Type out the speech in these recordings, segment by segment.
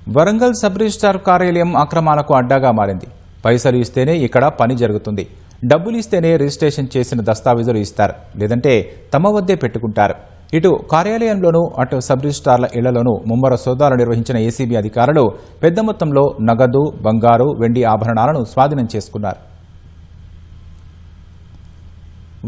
Warangal sub registrar కార్యాలయం అక్రమాలకు అడ్డాగా మారింది. పైసలు ఇస్తేనే ఇక్కడ పని జరుగుతుంది. డబ్బులు ఇస్తేనే రిజిస్ట్రేషన్ చేసిన దస్తావేజులు ఇస్తారు, లేదంటే తమ వద్దే పెట్టుకుంటారు. ఇటు కార్యాలయంలోనూ అటు సబ్ రిజిస్ట్రార్ల ఇళ్లలోనూ ముమ్మర సోదాలు నిర్వహించిన ఏసీబీ అధికారులు పెద్ద మొత్తంలో నగదు, బంగారు, వెండి ఆభరణాలను స్వాధీనం చేసుకున్నారు.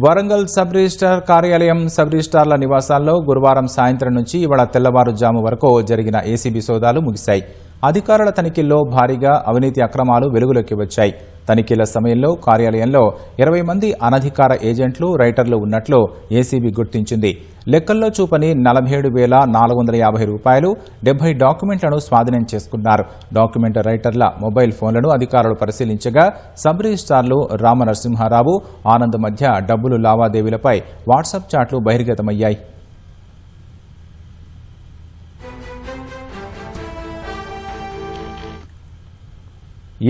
వరంగల్ సబ్ రిజిస్ట్రార్ కార్యాలయం, సబ్ రిజిస్ట్రార్ల నివాసాల్లో గురువారం సాయంత్రం నుంచి ఇవాళ తెల్లవారుజాము వరకు జరిగిన ఏసీబీ సోదాలు ముగిశాయి. అధికారుల తనిఖీల్లో భారీగా అవినీతి అక్రమాలు వెలుగులోకి వచ్చాయి. తనిఖీల సమయంలో కార్యాలయంలో 20 మంది అనధికార ఏజెంట్లు, రైటర్లు ఉన్నట్లు ఏసీబీ గుర్తించింది. లెక్కల్లో చూపని 47,450 రూపాయలు, 70 డాక్యుమెంట్లను స్వాధీనం చేసుకున్నారు. డాక్యుమెంట్ రైటర్ల మొబైల్ ఫోన్లను అధికారులు పరిశీలించగా సబ్ రిజిస్ట్రార్లు రామనరసింహారావు, ఆనంద్ మధ్య డబ్బులు లావాదేవీలపై వాట్సాప్ చాట్లు బహిర్గతమయ్యాయి.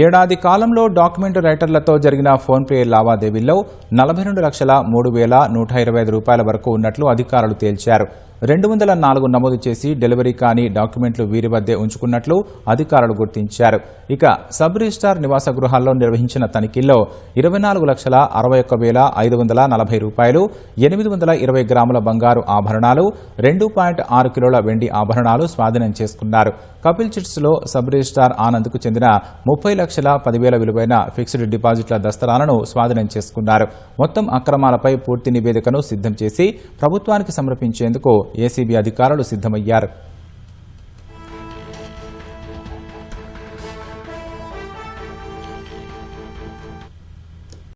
ఏడాది కాలంలో డాక్యుమెంట్ రైటర్లతో జరిగిన ఫోన్పే లావాదేవీల్లో 42,03,125 రూపాయల వరకు ఉన్నట్లు అధికారులు తేల్చారు. 204 నమోదు చేసి డెలివరీ కాని డాక్యుమెంట్లు వీరి వద్దే ఉంచుకున్నట్లు అధికారులు గుర్తించారు. ఇక సబ్ రిజిస్ట్రార్ నివాస గృహాల్లో నిర్వహించిన తనిఖీల్లో 24,61,540 రూపాయలు, 820 గ్రాముల బంగారు ఆభరణాలు, 2.6 కిలోల వెండి ఆభరణాలు స్వాధీనం చేసుకున్నారు. కపిల్ చిట్స్ లో సబ్ రిజిస్ట్రార్ ఆనంద్కు చెందిన 30,10,000 విలువైన ఫిక్స్డ్ డిపాజిట్ల దస్తరాలను స్వాధీనం చేసుకున్నారు. మొత్తం అక్రమాలపై పూర్తి నివేదికను సిద్ధం చేసి ప్రభుత్వానికి సమర్పించేందుకు ఏసీబీ అధికారులు సిద్ధమయ్యారు.